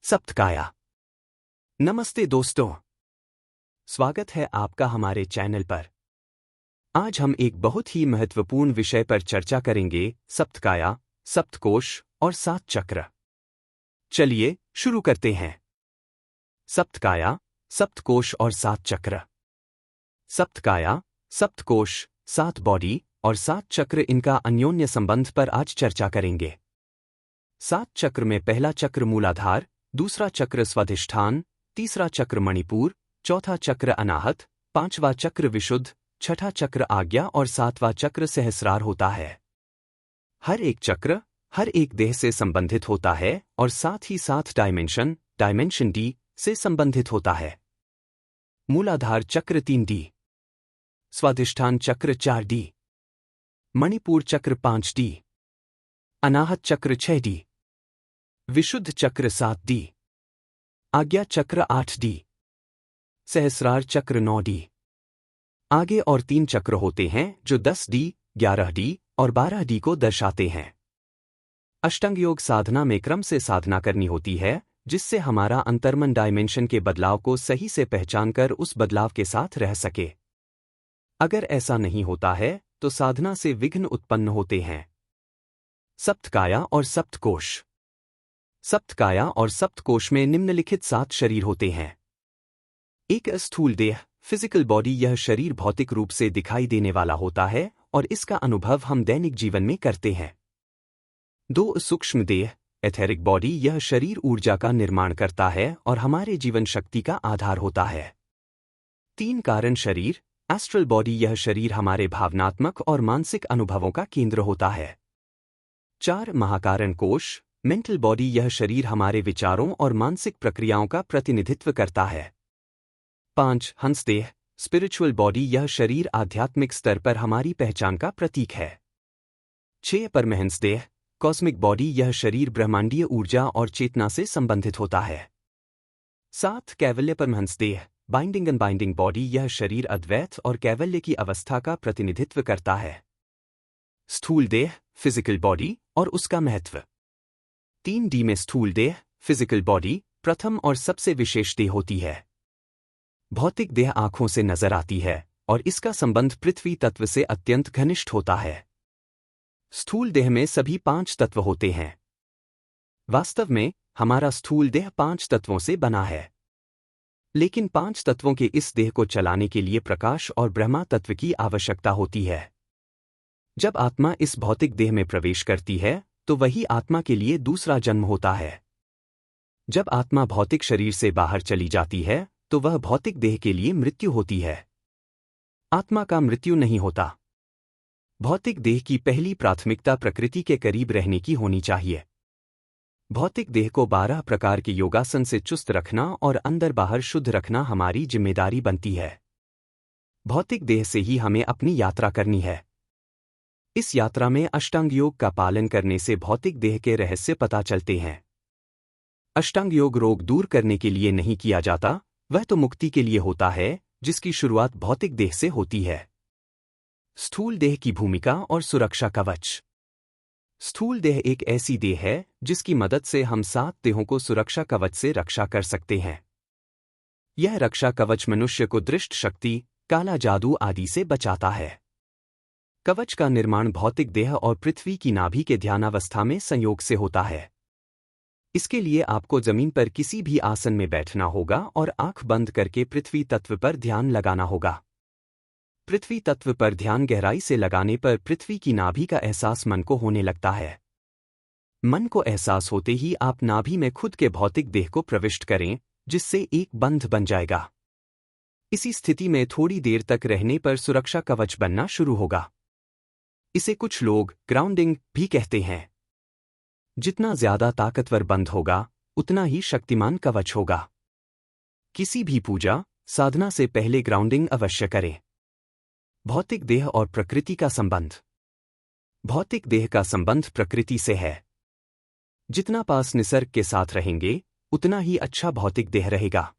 सप्तकाया। नमस्ते दोस्तों, स्वागत है आपका हमारे चैनल पर। आज हम एक बहुत ही महत्वपूर्ण विषय पर चर्चा करेंगे, सप्तकाया, सप्तकोश और सात चक्र। चलिए शुरू करते हैं। सप्तकाया, सप्तकोश और सात चक्र। सप्तकाया, सप्तकोश, सात बॉडी और सात चक्र, इनका अन्योन्य संबंध पर आज चर्चा करेंगे। सात चक्र में पहला चक्र मूलाधार, दूसरा चक्र स्वाधिष्ठान, तीसरा चक्र मणिपुर, चौथा चक्र अनाहत, पांचवा चक्र विशुद्ध, छठा चक्र आज्ञा और सातवां चक्र सहस्रार होता है। हर एक चक्र हर एक देह से संबंधित होता है और साथ ही साथ डायमेंशन डी से संबंधित होता है। मूलाधार चक्र 3D, स्वाधिष्ठान चक्र 4D, मणिपुर चक्र 5D, अनाहत चक्र 6D, विशुद्ध चक्र 7D, आज्ञा चक्र 8D, सहस्रार चक्र 9D। आगे और 3 चक्र होते हैं जो 10D, 11D और 12D को दर्शाते हैं। अष्टांग योग साधना में क्रम से साधना करनी होती है, जिससे हमारा अंतर्मन डायमेंशन के बदलाव को सही से पहचान कर उस बदलाव के साथ रह सके। अगर ऐसा नहीं होता है तो साधना से विघ्न उत्पन्न होते हैं। सप्तकाया और सप्तकोश। सप्तकाया और सप्तकोश में निम्नलिखित 7 शरीर होते हैं। एक स्थूल देह, फिजिकल बॉडी, यह शरीर भौतिक रूप से दिखाई देने वाला होता है और इसका अनुभव हम दैनिक जीवन में करते हैं। 2 सूक्ष्म देह, एथेरिक बॉडी, यह शरीर ऊर्जा का निर्माण करता है और हमारे जीवन शक्ति का आधार होता है। 3 कारण शरीर, एस्ट्रल बॉडी, यह शरीर हमारे भावनात्मक और मानसिक अनुभवों का केंद्र होता है। 4 महाकारण कोश, मेंटल बॉडी, यह शरीर हमारे विचारों और मानसिक प्रक्रियाओं का प्रतिनिधित्व करता है। 5 हंसदेह, स्पिरिचुअल बॉडी, यह शरीर आध्यात्मिक स्तर पर हमारी पहचान का प्रतीक है। 6 परमहंसदेह, कॉस्मिक बॉडी, यह शरीर ब्रह्मांडीय ऊर्जा और चेतना से संबंधित होता है। 7 कैवल्य परमहंसदेह, बाइंडिंग अनबाइंडिंग बॉडी, यह शरीर अद्वैत और कैवल्य की अवस्था का प्रतिनिधित्व करता है। स्थूल देह, फिजिकल बॉडी और उसका महत्व। 3D में स्थूल देह, फिजिकल बॉडी, प्रथम और सबसे विशेष देह होती है। भौतिक देह आंखों से नजर आती है और इसका संबंध पृथ्वी तत्व से अत्यंत घनिष्ठ होता है। स्थूल देह में सभी 5 तत्व होते हैं। वास्तव में हमारा स्थूल देह 5 तत्वों से बना है, लेकिन 5 तत्वों के इस देह को चलाने के लिए प्रकाश और ब्रह्मा तत्व की आवश्यकता होती है। जब आत्मा इस भौतिक देह में प्रवेश करती है तो वही आत्मा के लिए दूसरा जन्म होता है। जब आत्मा भौतिक शरीर से बाहर चली जाती है तो वह भौतिक देह के लिए मृत्यु होती है। आत्मा का मृत्यु नहीं होता। भौतिक देह की पहली प्राथमिकता प्रकृति के करीब रहने की होनी चाहिए। भौतिक देह को 12 प्रकार के योगासन से चुस्त रखना और अंदर बाहर शुद्ध रखना हमारी जिम्मेदारी बनती है। भौतिक देह से ही हमें अपनी यात्रा करनी है। इस यात्रा में अष्टांग योग का पालन करने से भौतिक देह के रहस्य पता चलते हैं। अष्टांग योग रोग दूर करने के लिए नहीं किया जाता, वह तो मुक्ति के लिए होता है, जिसकी शुरुआत भौतिक देह से होती है। स्थूल देह की भूमिका और सुरक्षा कवच। स्थूल देह एक ऐसी देह है जिसकी मदद से हम 7 देहों को सुरक्षा कवच से रक्षा कर सकते हैं। यह रक्षा कवच मनुष्य को दृष्ट शक्ति, काला जादू आदि से बचाता है। कवच का निर्माण भौतिक देह और पृथ्वी की नाभि के ध्यानावस्था में संयोग से होता है। इसके लिए आपको जमीन पर किसी भी आसन में बैठना होगा और आंख बंद करके पृथ्वी तत्व पर ध्यान लगाना होगा। पृथ्वी तत्व पर ध्यान गहराई से लगाने पर पृथ्वी की नाभि का एहसास मन को होने लगता है। मन को एहसास होते ही आप नाभि में खुद के भौतिक देह को प्रविष्ट करें, जिससे एक बंध बन जाएगा। इसी स्थिति में थोड़ी देर तक रहने पर सुरक्षा कवच बनना शुरू होगा। इसे कुछ लोग ग्राउंडिंग भी कहते हैं। जितना ज्यादा ताकतवर बंध होगा उतना ही शक्तिमान कवच होगा। किसी भी पूजा साधना से पहले ग्राउंडिंग अवश्य करें। भौतिक देह और प्रकृति का संबंध। भौतिक देह का संबंध प्रकृति से है। जितना पास निसर्ग के साथ रहेंगे उतना ही अच्छा भौतिक देह रहेगा।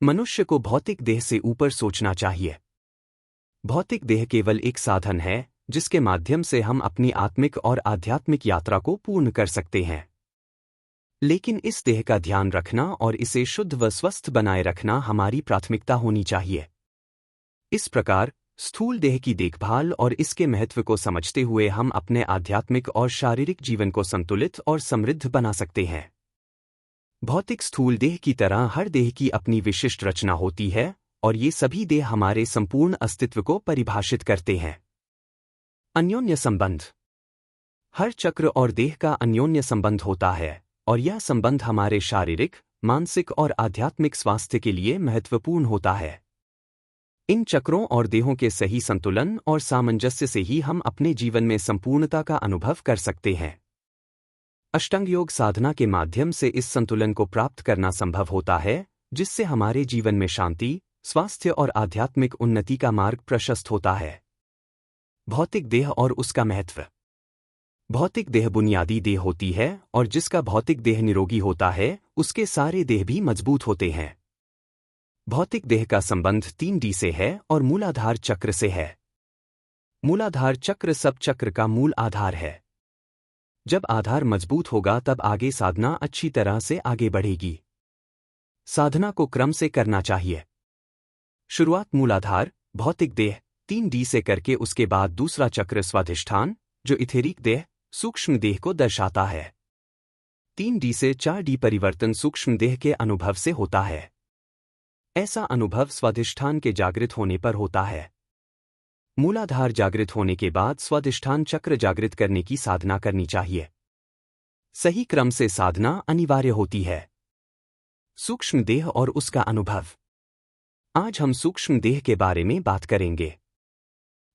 मनुष्य को भौतिक देह से ऊपर सोचना चाहिए। भौतिक देह केवल एक साधन है जिसके माध्यम से हम अपनी आत्मिक और आध्यात्मिक यात्रा को पूर्ण कर सकते हैं। लेकिन इस देह का ध्यान रखना और इसे शुद्ध व स्वस्थ बनाए रखना हमारी प्राथमिकता होनी चाहिए। इस प्रकार स्थूल देह की देखभाल और इसके महत्व को समझते हुए हम अपने आध्यात्मिक और शारीरिक जीवन को संतुलित और समृद्ध बना सकते हैं। भौतिक स्थूल देह की तरह हर देह की अपनी विशिष्ट रचना होती है और ये सभी देह हमारे संपूर्ण अस्तित्व को परिभाषित करते हैं। अन्योन्य संबंध। हर चक्र और देह का अन्योन्य संबंध होता है और यह संबंध हमारे शारीरिक, मानसिक और आध्यात्मिक स्वास्थ्य के लिए महत्वपूर्ण होता है। इन चक्रों और देहों के सही संतुलन और सामंजस्य से ही हम अपने जीवन में संपूर्णता का अनुभव कर सकते हैं। अष्टांग योग साधना के माध्यम से इस संतुलन को प्राप्त करना संभव होता है, जिससे हमारे जीवन में शांति, स्वास्थ्य और आध्यात्मिक उन्नति का मार्ग प्रशस्त होता है। भौतिक देह और उसका महत्व। भौतिक देह बुनियादी देह होती है और जिसका भौतिक देह निरोगी होता है, उसके सारे देह भी मजबूत होते हैं। भौतिक देह का संबंध 3D से है और मूलाधार चक्र से है। मूलाधार चक्र सब चक्र का मूल आधार है। जब आधार मजबूत होगा तब आगे साधना अच्छी तरह से आगे बढ़ेगी। साधना को क्रम से करना चाहिए। शुरुआत मूलाधार, भौतिक देह 3D से करके उसके बाद दूसरा चक्र स्वाधिष्ठान, जो इथेरिक देह, सूक्ष्म देह को दर्शाता है। 3D से 4D परिवर्तन सूक्ष्म देह के अनुभव से होता है। ऐसा अनुभव स्वाधिष्ठान के जागृत होने पर होता है। मूलाधार जागृत होने के बाद स्वाधिष्ठान चक्र जागृत करने की साधना करनी चाहिए। सही क्रम से साधना अनिवार्य होती है। सूक्ष्म देह और उसका अनुभव। आज हम सूक्ष्म देह के बारे में बात करेंगे।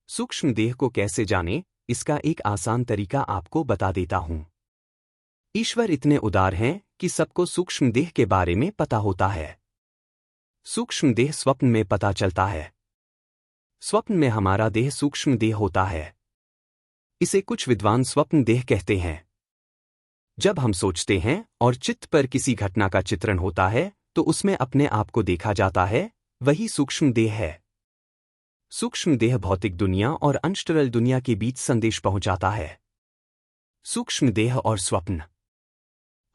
सूक्ष्म देह को कैसे जानें, इसका एक आसान तरीका आपको बता देता हूं। ईश्वर इतने उदार हैं कि सबको सूक्ष्म देह के बारे में पता होता है। सूक्ष्म देह स्वप्न में पता चलता है। स्वप्न में हमारा देह सूक्ष्म देह होता है। इसे कुछ विद्वान स्वप्न देह कहते हैं। जब हम सोचते हैं और चित्त पर किसी घटना का चित्रण होता है तो उसमें अपने आप को देखा जाता है, वही सूक्ष्म देह है। सूक्ष्म देह भौतिक दुनिया और अंशतरल दुनिया के बीच संदेश पहुंचाता है। सूक्ष्म देह और स्वप्न।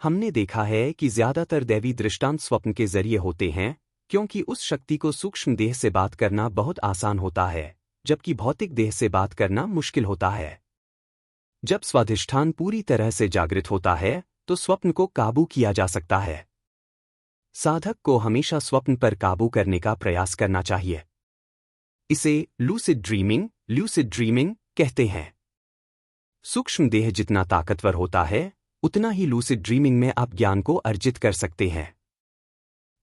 हमने देखा है कि ज्यादातर दैवी दृष्टांत स्वप्न के जरिए होते हैं, क्योंकि उस शक्ति को सूक्ष्म देह से बात करना बहुत आसान होता है, जबकि भौतिक देह से बात करना मुश्किल होता है। जब स्वाधिष्ठान पूरी तरह से जागृत होता है तो स्वप्न को काबू किया जा सकता है। साधक को हमेशा स्वप्न पर काबू करने का प्रयास करना चाहिए। इसे लूसिड ड्रीमिंग कहते हैं। सूक्ष्म देह जितना ताकतवर होता है, उतना ही लूसिड ड्रीमिंग में आप ज्ञान को अर्जित कर सकते हैं।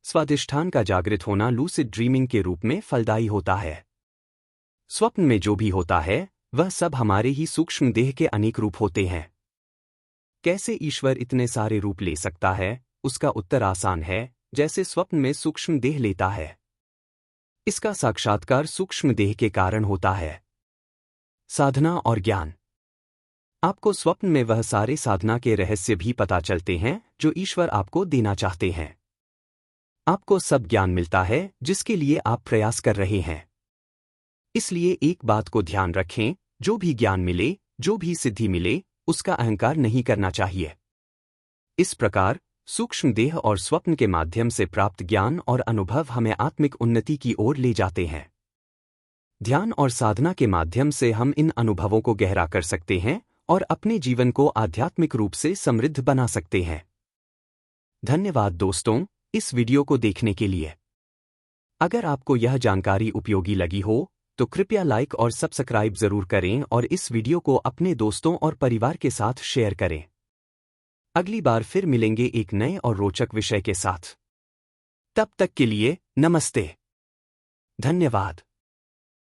स्वाधिष्ठान का जागृत होना लूसिड ड्रीमिंग के रूप में फलदायी होता है। स्वप्न में जो भी होता है वह सब हमारे ही सूक्ष्म देह के अनेक रूप होते हैं। कैसे ईश्वर इतने सारे रूप ले सकता है, उसका उत्तर आसान है, जैसे स्वप्न में सूक्ष्म देह लेता है। इसका साक्षात्कार सूक्ष्म देह के कारण होता है। साधना और ज्ञान। आपको स्वप्न में वह सारे साधना के रहस्य भी पता चलते हैं जो ईश्वर आपको देना चाहते हैं। आपको सब ज्ञान मिलता है जिसके लिए आप प्रयास कर रहे हैं। इसलिए एक बात को ध्यान रखें, जो भी ज्ञान मिले, जो भी सिद्धि मिले, उसका अहंकार नहीं करना चाहिए। इस प्रकार सूक्ष्म देह और स्वप्न के माध्यम से प्राप्त ज्ञान और अनुभव हमें आत्मिक उन्नति की ओर ले जाते हैं। ध्यान और साधना के माध्यम से हम इन अनुभवों को गहरा कर सकते हैं और अपने जीवन को आध्यात्मिक रूप से समृद्ध बना सकते हैं। धन्यवाद दोस्तों, इस वीडियो को देखने के लिए। अगर आपको यह जानकारी उपयोगी लगी हो तो कृपया लाइक और सब्सक्राइब जरूर करें और इस वीडियो को अपने दोस्तों और परिवार के साथ शेयर करें। अगली बार फिर मिलेंगे एक नए और रोचक विषय के साथ। तब तक के लिए नमस्ते। धन्यवाद।